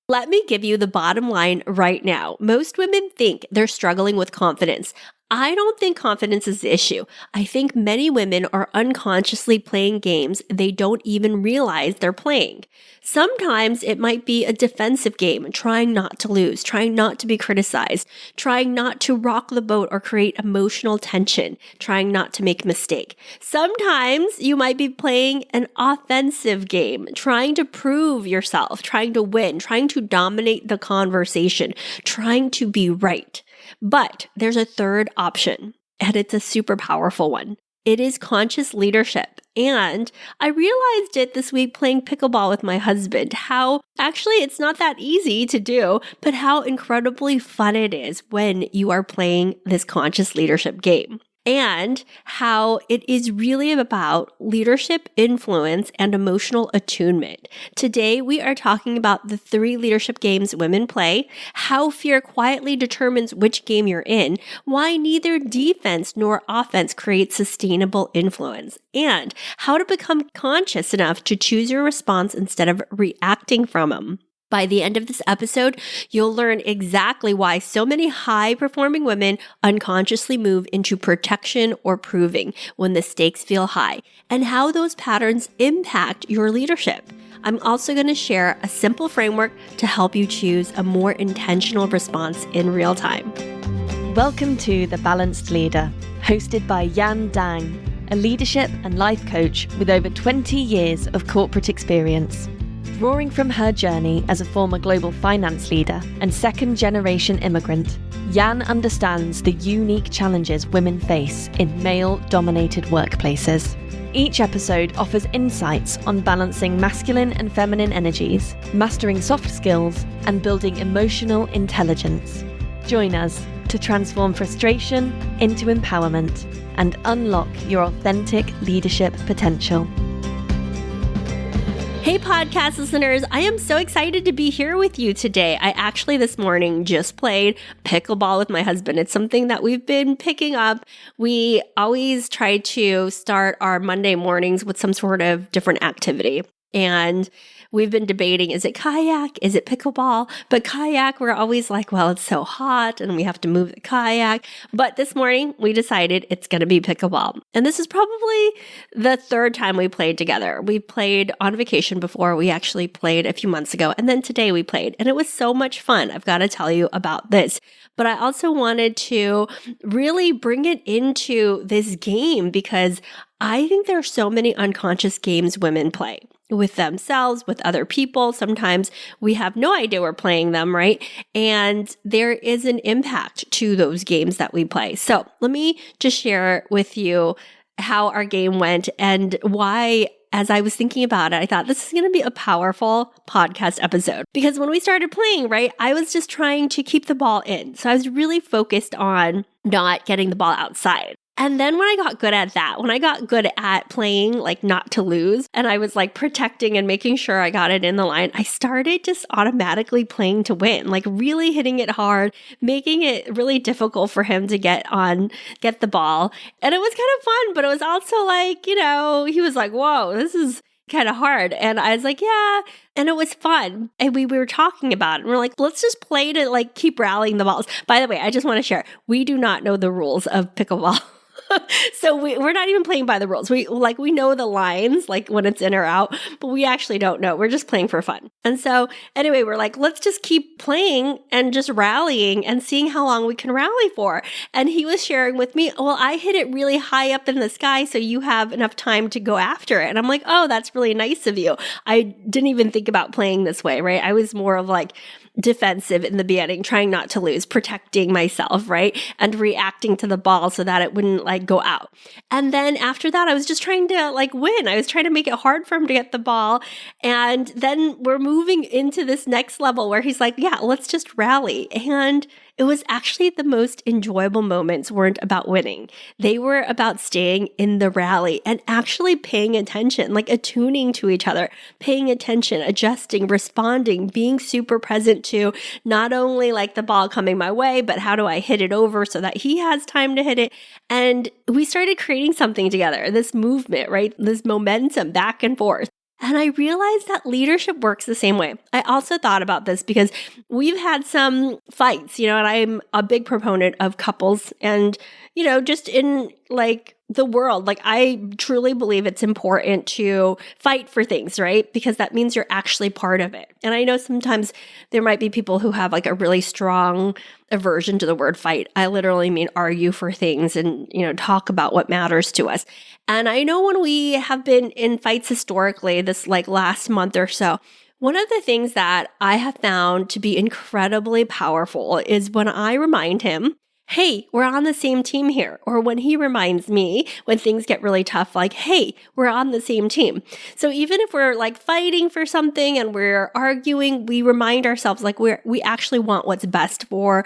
Let me give you the bottom line right now. Most women think they're struggling with confidence. I don't think confidence is the issue. I think many women are unconsciously playing games they don't even realize they're playing. Sometimes it might be a defensive game, trying not to lose, trying not to be criticized, trying not to rock the boat or create emotional tension, trying not to make a mistake. Sometimes you might be playing an offensive game, trying to prove yourself, trying to win, trying to dominate the conversation, trying to be right. But there's a third option, and it's a super powerful one. It is conscious leadership. And I realized it this week playing pickleball with my husband, how actually it's not that easy to do, but how incredibly fun it is when you are playing this conscious leadership game. And how it is really about leadership influence and emotional attunement. Today, we are talking about the 3 leadership games women play, how fear quietly determines which game you're in, why neither defense nor offense creates sustainable influence, and how to become conscious enough to choose your response instead of reacting from them. By the end of this episode, you'll learn exactly why so many high-performing women unconsciously move into protection or proving when the stakes feel high, and how those patterns impact your leadership. I'm also going to share a simple framework to help you choose a more intentional response in real time. Welcome to The Balanced Leader, hosted by Yan Dang, a leadership and life coach with over 20 years of corporate experience. Drawing from her journey as a former global finance leader and second-generation immigrant, Yan understands the unique challenges women face in male-dominated workplaces. Each episode offers insights on balancing masculine and feminine energies, mastering soft skills, and building emotional intelligence. Join us to transform frustration into empowerment and unlock your authentic leadership potential. Hey podcast listeners, I am so excited to be here with you today. I actually this morning just played pickleball with my husband. It's something that we've been picking up. We always try to start our Monday mornings with some sort of different activity. And we've been debating, is it kayak? Is it pickleball? But kayak, we're always like, well, it's so hot and we have to move the kayak. But this morning we decided it's going to be pickleball. And this is probably the 3rd time we played together. We played on vacation before. We actually played a few months ago. And then today we played. And it was so much fun. I've got to tell you about this. But I also wanted to really bring it into this game because I think there are so many unconscious games women play with themselves, with other people. Sometimes we have no idea we're playing them, right? And there is an impact to those games that we play. So let me just share with you how our game went and why, as I was thinking about it, I thought this is going to be a powerful podcast episode. Because when we started playing, right, I was just trying to keep the ball in. So I was really focused on not getting the ball outside. And then when I got good at that, when I got good at playing like not to lose, and I was like protecting and making sure I got it in the line, I started just automatically playing to win, like really hitting it hard, making it really difficult for him to get the ball. And it was kind of fun, but it was also like, he was like, whoa, this is kind of hard. And I was like, yeah. And it was fun. And we were talking about it. And we're like, let's just play to like keep rallying the balls. By the way, I just want to share, we do not know the rules of pickleball. So we're not even playing by the rules. We know the lines, like when it's in or out, but we actually don't know. We're just playing for fun. And so anyway, we're like, let's just keep playing and just rallying and seeing how long we can rally for. And he was sharing with me, well, I hit it really high up in the sky, so you have enough time to go after it. And I'm like, oh, that's really nice of you. I didn't even think about playing this way, right? I was more of like defensive in the beginning, trying not to lose, protecting myself, right? And reacting to the ball so that it wouldn't like go out. And then after that, I was just trying to like win. I was trying to make it hard for him to get the ball. And then we're moving into this next level where he's like, yeah, let's just rally. And it was actually the most enjoyable moments weren't about winning. They were about staying in the rally and actually paying attention, like attuning to each other, paying attention, adjusting, responding, being super present to not only like the ball coming my way, but how do I hit it over so that he has time to hit it? And we started creating something together, this movement, right? This momentum back and forth. And I realized that leadership works the same way. I also thought about this because we've had some fights, and I'm a big proponent of couples and, just in like the world, like I truly believe it's important to fight for things, right? Because that means you're actually part of it. And I know sometimes there might be people who have like a really strong aversion to the word fight. I literally mean argue for things and, talk about what matters to us. And I know when we have been in fights historically, this like last month or so, one of the things that I have found to be incredibly powerful is when I remind him, hey, we're on the same team here. Or when he reminds me when things get really tough, like, hey, we're on the same team. So even if we're like fighting for something and we're arguing, we remind ourselves like we actually want what's best for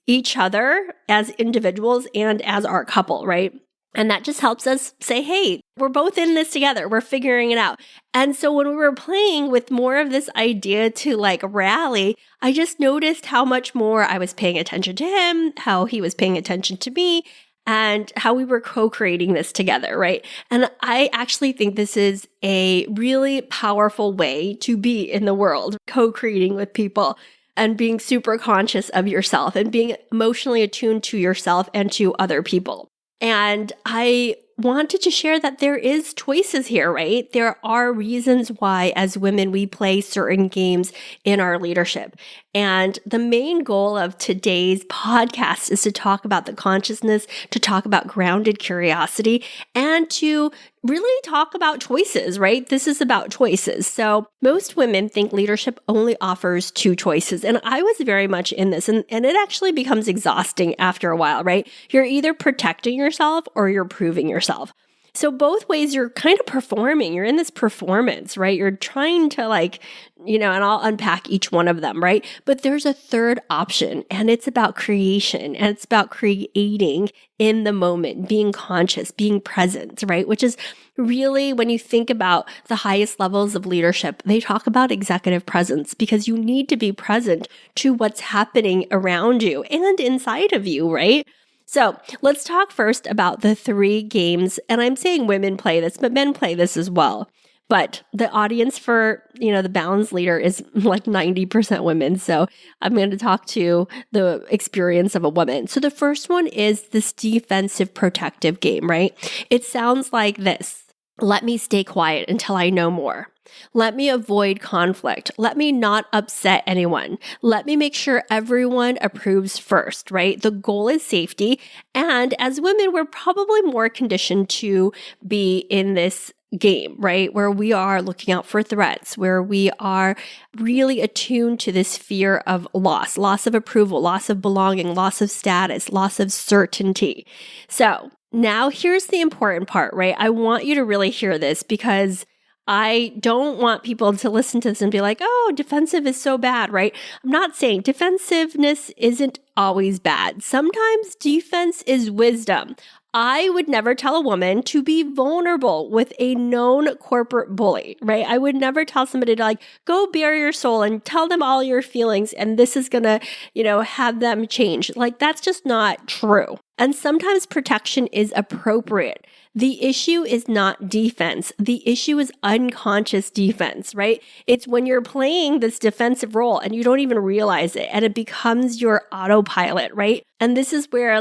each other as individuals and as our couple, right? And that just helps us say, hey, we're both in this together. We're figuring it out. And so when we were playing with more of this idea to like rally, I just noticed how much more I was paying attention to him, how he was paying attention to me, and how we were co-creating this together, right? And I actually think this is a really powerful way to be in the world, co-creating with people and being super conscious of yourself and being emotionally attuned to yourself and to other people. And I wanted to share that there is choices here, right? There are reasons why as women we play certain games in our leadership. And the main goal of today's podcast is to talk about the consciousness, to talk about grounded curiosity, and to really talk about choices, right? This is about choices. So most women think leadership only offers two choices. And I was very much in this, and it actually becomes exhausting after a while, right? You're either protecting yourself or you're proving yourself. So both ways you're kind of performing. You're in this performance, right? You're trying to and I'll unpack each one of them, right? But there's a third option, and it's about creation, and it's about creating in the moment, being conscious, being present, right? Which is really, when you think about the highest levels of leadership, they talk about executive presence because you need to be present to what's happening around you and inside of you, right? So let's talk first about the three games. And I'm saying women play this, but men play this as well. But the audience for, the Balanced Leader is like 90% women. So I'm going to talk to the experience of a woman. So the first one is this defensive protective game, right? It sounds like this. Let me stay quiet until I know more. Let me avoid conflict. Let me not upset anyone. Let me make sure everyone approves first, right? The goal is safety. And as women, we're probably more conditioned to be in this game, right? Where we are looking out for threats, where we are really attuned to this fear of loss of approval, loss of belonging, loss of status, loss of certainty. So now here's the important part, right? I want you to really hear this because I don't want people to listen to this and be like, oh, defensive is so bad, right? I'm not saying defensiveness isn't always bad. Sometimes defense is wisdom. I would never tell a woman to be vulnerable with a known corporate bully, right? I would never tell somebody to go bare your soul and tell them all your feelings and this is gonna, have them change. That's just not true. And sometimes protection is appropriate. The issue is not defense. The issue is unconscious defense, right? It's when you're playing this defensive role and you don't even realize it and it becomes your autopilot, right? And this is where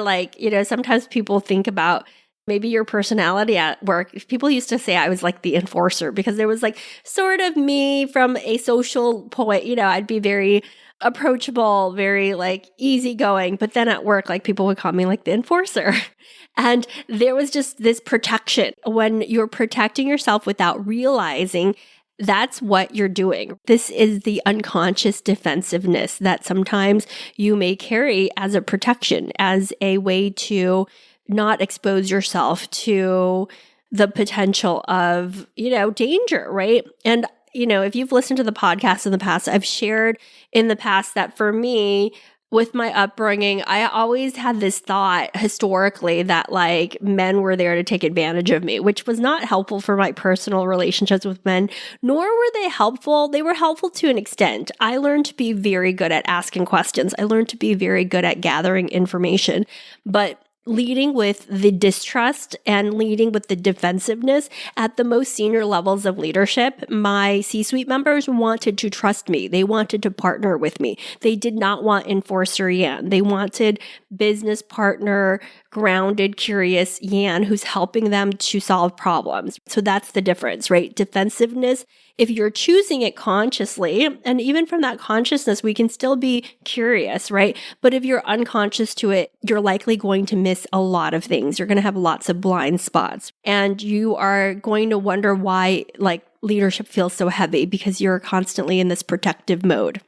sometimes people think about maybe your personality at work. People used to say I was like the enforcer because there was sort of me from a social point, I'd be very approachable, very easygoing. But then at work, people would call me the enforcer. And there was just this protection. When you're protecting yourself without realizing, that's what you're doing. This is the unconscious defensiveness that sometimes you may carry as a protection, as a way to not expose yourself to the potential of, danger, right? And if you've listened to the podcast in the past, I've shared in the past that for me, with my upbringing, I always had this thought historically that men were there to take advantage of me, which was not helpful for my personal relationships with men, nor were they helpful. They were helpful to an extent. I learned to be very good at asking questions. I learned to be very good at gathering information. But leading with the distrust and leading with the defensiveness at the most senior levels of leadership. My C-suite members wanted to trust me. They wanted to partner with me. They did not want enforcer Yan. They wanted business partner, grounded, curious Yan who's helping them to solve problems. So that's the difference, right? Defensiveness, if you're choosing it consciously, and even from that consciousness, we can still be curious, right? But if you're unconscious to it, you're likely going to miss a lot of things. You're going to have lots of blind spots, and you are going to wonder why leadership feels so heavy because you're constantly in this protective mode.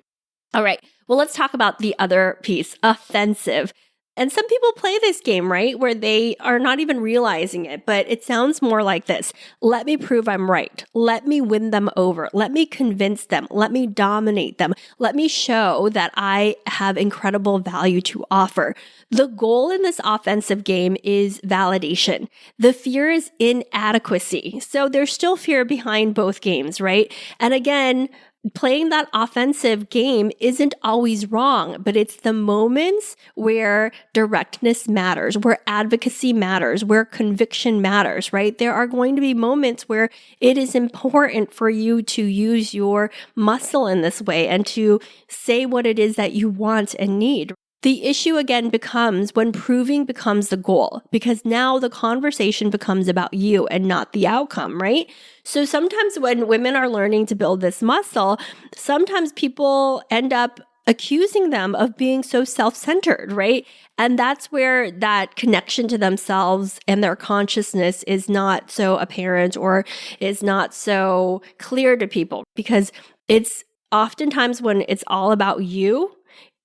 All right. Well, let's talk about the other piece, offensive. And some people play this game, right, where they are not even realizing it, but it sounds more like this. Let me prove I'm right. Let me win them over. Let me convince them. Let me dominate them. Let me show that I have incredible value to offer. The goal in this offensive game is validation. The fear is inadequacy. So there's still fear behind both games, right? And again, playing that offensive game isn't always wrong, but it's the moments where directness matters, where advocacy matters, where conviction matters, right? There are going to be moments where it is important for you to use your muscle in this way and to say what it is that you want and need. The issue again becomes when proving becomes the goal, because now the conversation becomes about you and not the outcome, right? So sometimes when women are learning to build this muscle, sometimes people end up accusing them of being so self-centered, right? And that's where that connection to themselves and their consciousness is not so apparent or is not so clear to people, because it's oftentimes when it's all about you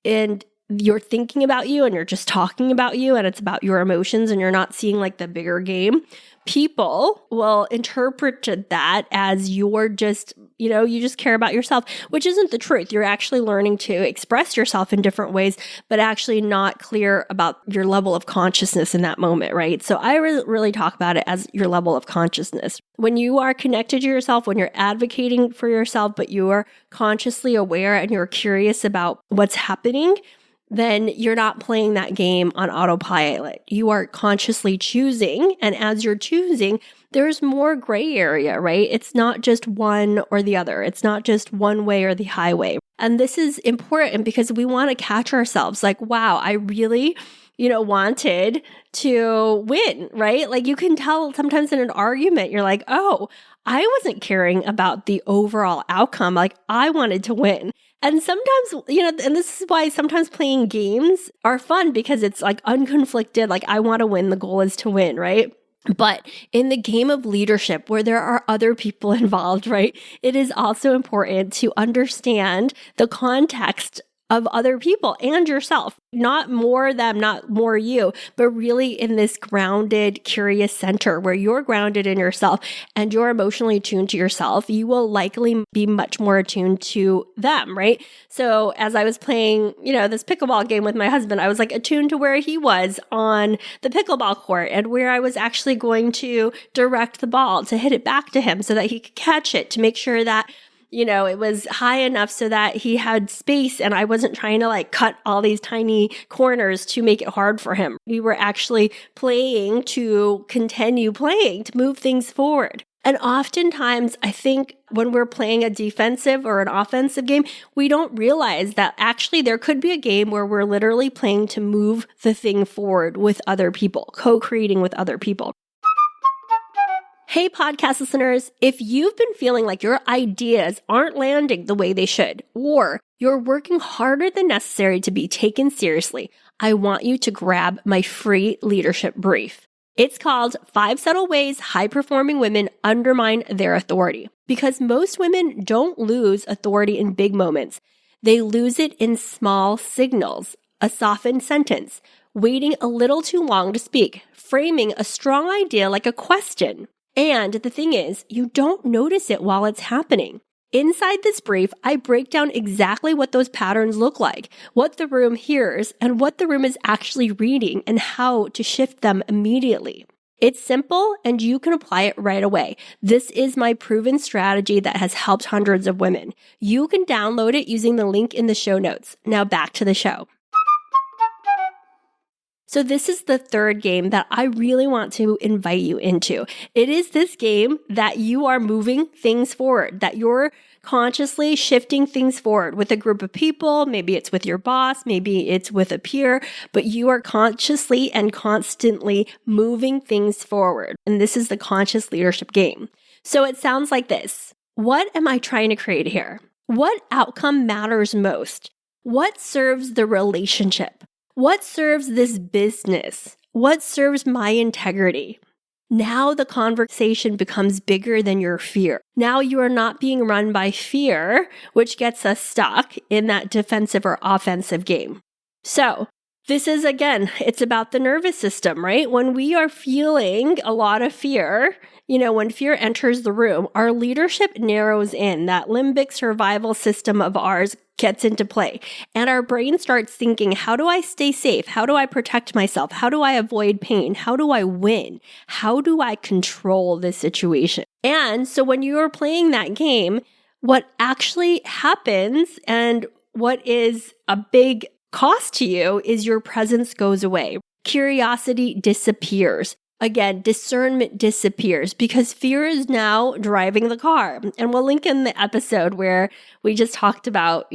and you're thinking about you and you're just talking about you and it's about your emotions and you're not seeing the bigger game, people will interpret that as you're just, you just care about yourself, which isn't the truth. You're actually learning to express yourself in different ways, but actually not clear about your level of consciousness in that moment, right? So I really talk about it as your level of consciousness. When you are connected to yourself, when you're advocating for yourself, but you are consciously aware and you're curious about what's happening, then you're not playing that game on autopilot. You are consciously choosing. And as you're choosing, there's more gray area, right? It's not just one or the other. It's not just one way or the highway. And this is important because we want to catch ourselves wow, I really, wanted to win, right? You can tell sometimes in an argument, you're like, oh, I wasn't caring about the overall outcome. I wanted to win. And sometimes, and this is why sometimes playing games are fun because it's unconflicted. I want to win. The goal is to win, right? But in the game of leadership where there are other people involved, right? It is also important to understand the context of other people and yourself, not more them, not more you, but really in this grounded, curious center where you're grounded in yourself and you're emotionally attuned to yourself, you will likely be much more attuned to them, right? So as I was playing, this pickleball game with my husband, I was attuned to where he was on the pickleball court and where I was actually going to direct the ball to hit it back to him so that he could catch it, to make sure that it was high enough so that he had space and I wasn't trying to cut all these tiny corners to make it hard for him. We were actually playing to continue playing, to move things forward. And oftentimes, I think when we're playing a defensive or an offensive game, we don't realize that actually there could be a game where we're literally playing to move the thing forward with other people, co-creating with other people. Hey, podcast listeners, if you've been feeling like your ideas aren't landing the way they should, or you're working harder than necessary to be taken seriously, I want you to grab my free leadership brief. It's called 5 Subtle Ways High-Performing Women Undermine Their Authority. Because most women don't lose authority in big moments. They lose it in small signals, a softened sentence, waiting a little too long to speak, framing a strong idea like a question. And the thing is, you don't notice it while it's happening. Inside this brief, I break down exactly what those patterns look like, what the room hears, and what the room is actually reading, and how to shift them immediately. It's simple, and you can apply it right away. This is my proven strategy that has helped hundreds of women. You can download it using the link in the show notes. Now back to the show. So this is the third game that I really want to invite you into. It is this game that you are moving things forward, that you're consciously shifting things forward with a group of people. Maybe it's with your boss, maybe it's with a peer, but you are consciously and constantly moving things forward. And this is the conscious leadership game. So it sounds like this. What am I trying to create here? What outcome matters most? What serves the relationship? What serves this business? What serves my integrity? Now the conversation becomes bigger than your fear. Now you are not being run by fear, which gets us stuck in that defensive or offensive game. So this is, again, it's about the nervous system, right? When we are feeling a lot of fear, when fear enters the room, our leadership narrows in. That limbic survival system of ours gets into play. And our brain starts thinking, how do I stay safe? How do I protect myself? How do I avoid pain? How do I win? How do I control this situation? And so when you are playing that game, what actually happens and what is a big cost to you is your presence goes away. Curiosity disappears. Again, discernment disappears because fear is now driving the car. And we'll link in the episode where we just talked about,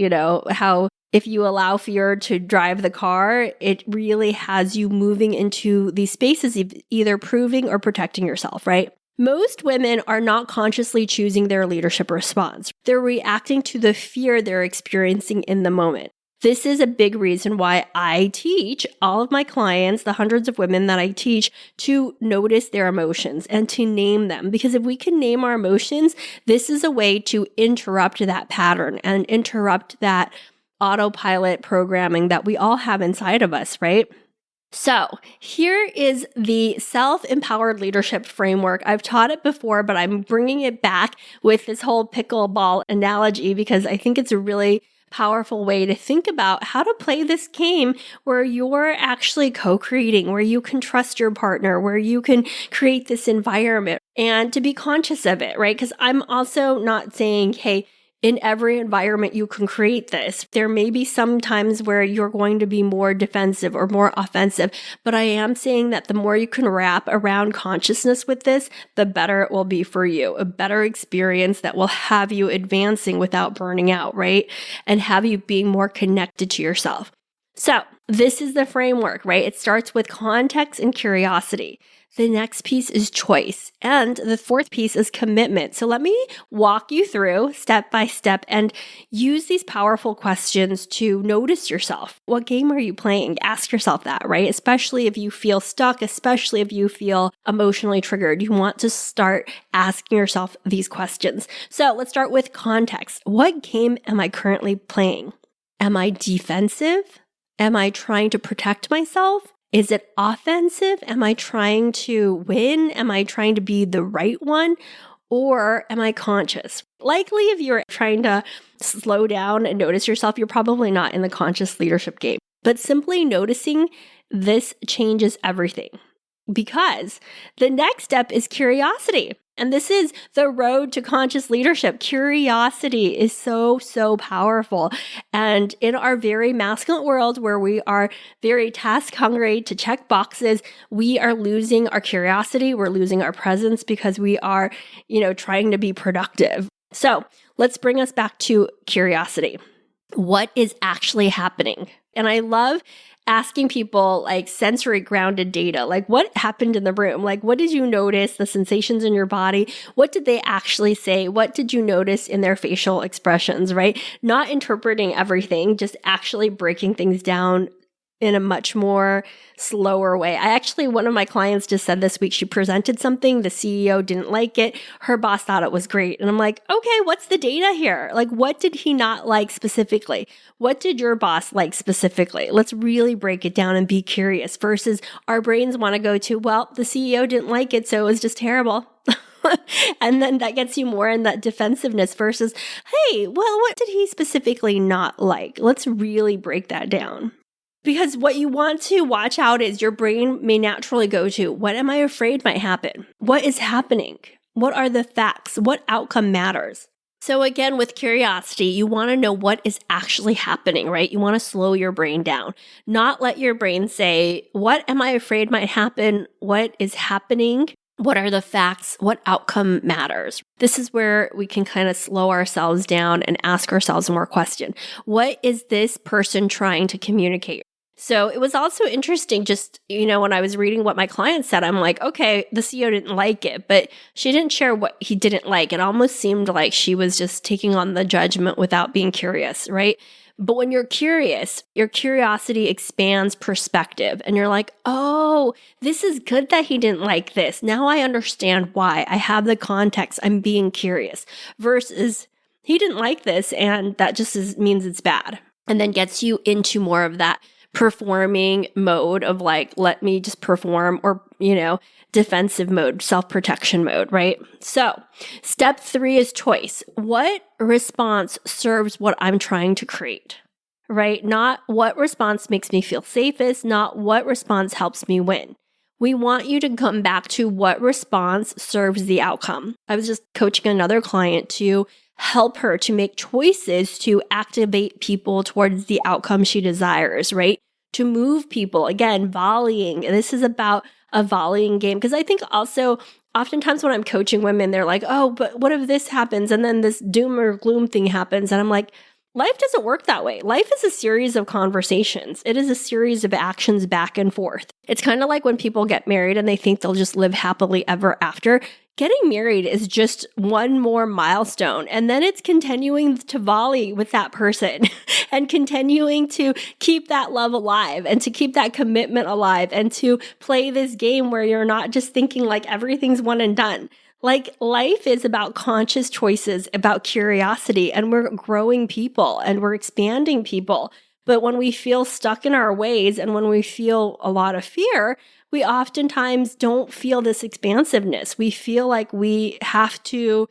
how if you allow fear to drive the car, it really has you moving into these spaces of either proving or protecting yourself, right? Most women are not consciously choosing their leadership response. They're reacting to the fear they're experiencing in the moment. This is a big reason why I teach all of my clients, the hundreds of women that I teach, to notice their emotions and to name them. Because if we can name our emotions, this is a way to interrupt that pattern and interrupt that autopilot programming that we all have inside of us, right? So here is the self-empowered leadership framework. I've taught it before, but I'm bringing it back with this whole pickleball analogy because I think it's a really powerful way to think about how to play this game where you're actually co-creating, where you can trust your partner, where you can create this environment and to be conscious of it, right? Because I'm also not saying, hey, in every environment you can create this. There may be some times where you're going to be more defensive or more offensive, but I am saying that the more you can wrap around consciousness with this, the better it will be for you. A better experience that will have you advancing without burning out, right? And have you being more connected to yourself. So this is the framework, right? It starts with context and curiosity. The next piece is choice. And the fourth piece is commitment. So let me walk you through step by step and use these powerful questions to notice yourself. What game are you playing? Ask yourself that, right? Especially if you feel stuck, especially if you feel emotionally triggered. You want to start asking yourself these questions. So let's start with context. What game am I currently playing? Am I defensive? Am I trying to protect myself? Is it offensive? Am I trying to win? Am I trying to be the right one? Or am I conscious? Likely, if you're trying to slow down and notice yourself, you're probably not in the conscious leadership game. But simply noticing this changes everything. Because the next step is curiosity. And this is the road to conscious leadership. Curiosity is so, so powerful. And in our very masculine world where we are very task hungry to check boxes, we are losing our curiosity. We're losing our presence because we are, trying to be productive. So let's bring us back to curiosity. What is actually happening? And I love asking people like sensory grounded data, like what happened in the room? Like what did you notice, the sensations in your body? What did they actually say? What did you notice in their facial expressions, right? Not interpreting everything, just actually breaking things down in a much more slower way. One of my clients just said this week, she presented something, the CEO didn't like it, her boss thought it was great. And I'm like, okay, what's the data here? Like, what did he not like specifically? What did your boss like specifically? Let's really break it down and be curious versus our brains want to go to, well, the CEO didn't like it, so it was just terrible. And then that gets you more in that defensiveness versus, hey, well, what did he specifically not like? Let's really break that down. Because what you want to watch out is your brain may naturally go to, what am I afraid might happen? What is happening? What are the facts? What outcome matters? So again, with curiosity, you want to know what is actually happening, right? You want to slow your brain down, not let your brain say, what am I afraid might happen? What is happening? What are the facts? What outcome matters? This is where we can kind of slow ourselves down and ask ourselves more questions. What is this person trying to communicate? So it was also interesting just, when I was reading what my client said, I'm like, okay, the CEO didn't like it, but she didn't share what he didn't like. It almost seemed like she was just taking on the judgment without being curious, right? But when you're curious, your curiosity expands perspective and you're like, oh, this is good that he didn't like this. Now I understand why. I have the context. I'm being curious versus he didn't like this and that just means it's bad. And then gets you into more of that performing mode of like, let me just perform or, defensive mode, self-protection mode, right? So step 3 is choice. What response serves what I'm trying to create, right? Not what response makes me feel safest, not what response helps me win. We want you to come back to what response serves the outcome. I was just coaching another client to help her to make choices to activate people towards the outcome she desires, right? To move people, again, volleying. This is about a volleying game. Because I think also oftentimes when I'm coaching women, they're like, oh, but what if this happens? And then this doom or gloom thing happens. And I'm like, life doesn't work that way. Life is a series of conversations. It is a series of actions back and forth. It's kind of like when people get married and they think they'll just live happily ever after. Getting married is just one more milestone. And then it's continuing to volley with that person and continuing to keep that love alive and to keep that commitment alive and to play this game where you're not just thinking like everything's one and done. Like life is about conscious choices, about curiosity, and we're growing people and we're expanding people. But when we feel stuck in our ways and when we feel a lot of fear, we oftentimes don't feel this expansiveness. We feel like we have to,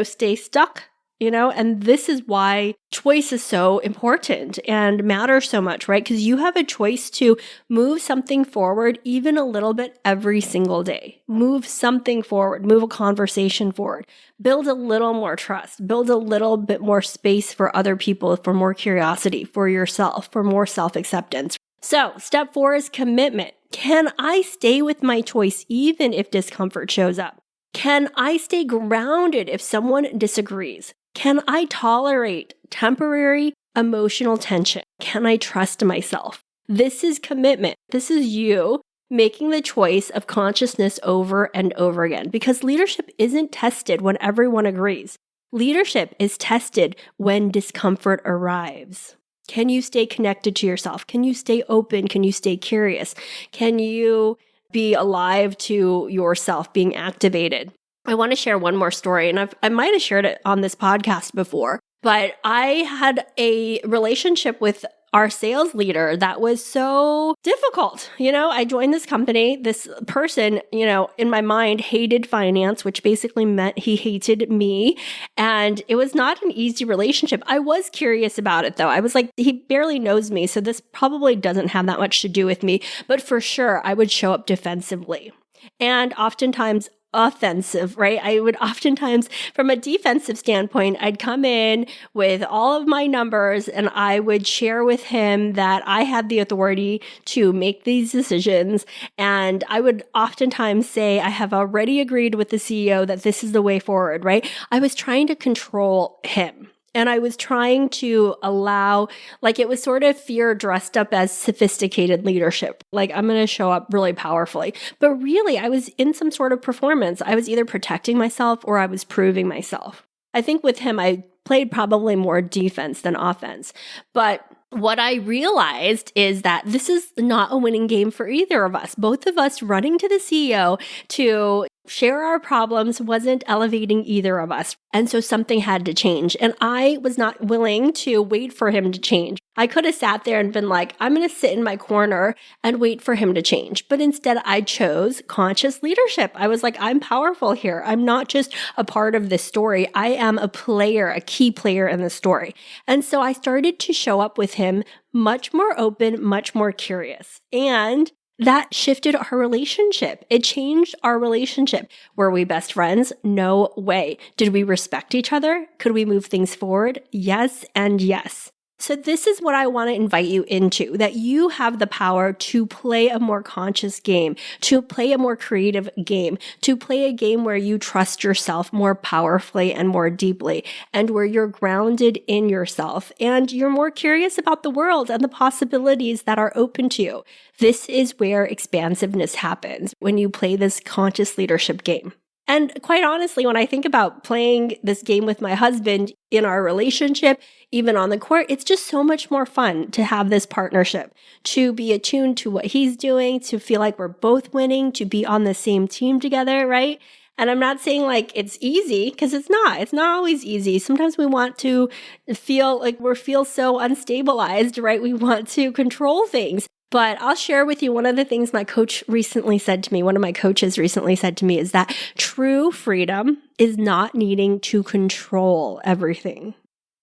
stay stuck, and this is why choice is so important and matters so much, right? Because you have a choice to move something forward even a little bit every single day. Move something forward, move a conversation forward, build a little more trust, build a little bit more space for other people, for more curiosity, for yourself, for more self-acceptance. So step 4 is commitment. Can I stay with my choice even if discomfort shows up? Can I stay grounded if someone disagrees? Can I tolerate temporary emotional tension? Can I trust myself? This is commitment. This is you making the choice of consciousness over and over again because leadership isn't tested when everyone agrees. Leadership is tested when discomfort arrives. Can you stay connected to yourself? Can you stay open? Can you stay curious? Can you be alive to yourself being activated? I want to share one more story, and I might have shared it on this podcast before, but I had a relationship with our sales leader that was so difficult. I joined this company. This person, in my mind hated finance, which basically meant he hated me. And it was not an easy relationship. I was curious about it though. I was like, he barely knows me. So this probably doesn't have that much to do with me, but for sure I would show up defensively. And oftentimes offensive, right? I would oftentimes, from a defensive standpoint, I'd come in with all of my numbers and I would share with him that I had the authority to make these decisions. And I would oftentimes say, I have already agreed with the CEO that this is the way forward, right? I was trying to control him. And I was trying to allow, like it was sort of fear dressed up as sophisticated leadership. Like I'm going to show up really powerfully. But really, I was in some sort of performance. I was either protecting myself or I was proving myself. I think with him, I played probably more defense than offense. But what I realized is that this is not a winning game for either of us. Both of us running to the CEO to share our problems wasn't elevating either of us. And so something had to change. And I was not willing to wait for him to change. I could have sat there and been like, I'm going to sit in my corner and wait for him to change. But instead, I chose conscious leadership. I was like, I'm powerful here. I'm not just a part of this story. I am a player, a key player in the story. And so I started to show up with him much more open, much more curious. And that shifted our relationship. It changed our relationship. Were we best friends? No way. Did we respect each other? Could we move things forward? Yes and yes. So this is what I want to invite you into, that you have the power to play a more conscious game, to play a more creative game, to play a game where you trust yourself more powerfully and more deeply, and where you're grounded in yourself and you're more curious about the world and the possibilities that are open to you. This is where expansiveness happens when you play this conscious leadership game. And quite honestly, when I think about playing this game with my husband in our relationship, even on the court, it's just so much more fun to have this partnership, to be attuned to what he's doing, to feel like we're both winning, to be on the same team together, right? And I'm not saying like it's easy, because it's not. It's not always easy. Sometimes we want to feel like we feel so unstabilized, right? We want to control things. But I'll share with you one of the things my coach recently said to me, one of my coaches recently said to me, is that true freedom is not needing to control everything.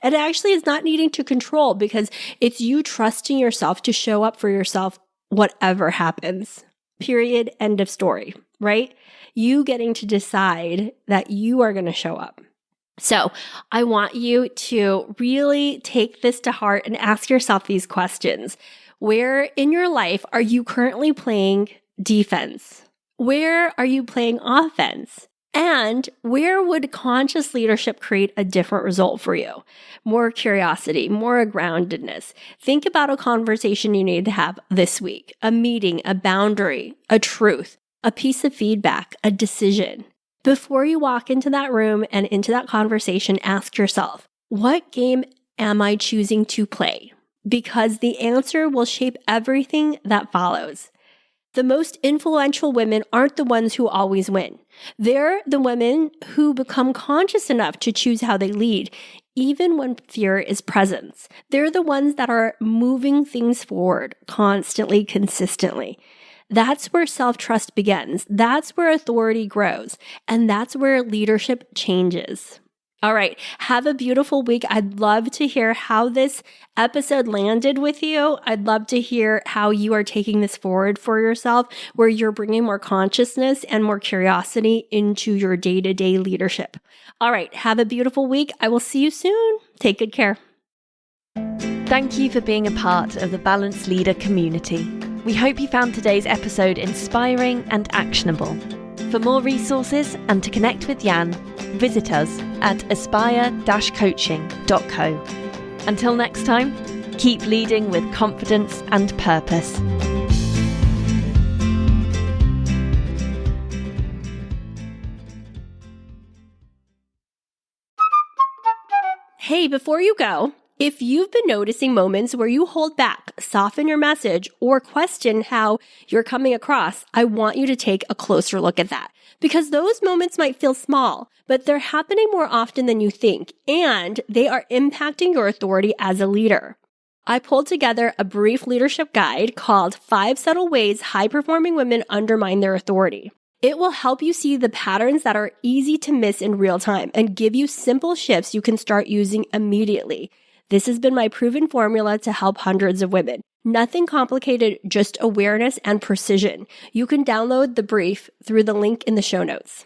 It actually is not needing to control, because it's you trusting yourself to show up for yourself whatever happens. Period. End of story, right? You getting to decide that you are going to show up. So I want you to really take this to heart and ask yourself these questions. Where in your life are you currently playing defense? Where are you playing offense? And where would conscious leadership create a different result for you? More curiosity, more groundedness. Think about a conversation you need to have this week, a meeting, a boundary, a truth, a piece of feedback, a decision. Before you walk into that room and into that conversation, ask yourself, what game am I choosing to play? Because the answer will shape everything that follows. The most influential women aren't the ones who always win. They're the women who become conscious enough to choose how they lead, even when fear is present. They're the ones that are moving things forward constantly, consistently. That's where self-trust begins. That's where authority grows. And that's where leadership changes. All right. Have a beautiful week. I'd love to hear how this episode landed with you. I'd love to hear how you are taking this forward for yourself, where you're bringing more consciousness and more curiosity into your day-to-day leadership. All right. Have a beautiful week. I will see you soon. Take good care. Thank you for being a part of the Balanced Leader community. We hope you found today's episode inspiring and actionable. For more resources and to connect with Jan, visit us at aspire-coaching.co. Until next time, keep leading with confidence and purpose. Hey, before you go, if you've been noticing moments where you hold back, soften your message, or question how you're coming across, I want you to take a closer look at that. Because those moments might feel small, but they're happening more often than you think, and they are impacting your authority as a leader. I pulled together a brief leadership guide called 5 Subtle Ways High-Performing Women Undermine Their Authority. It will help you see the patterns that are easy to miss in real time and give you simple shifts you can start using immediately. This has been my proven formula to help hundreds of women. Nothing complicated, just awareness and precision. You can download the brief through the link in the show notes.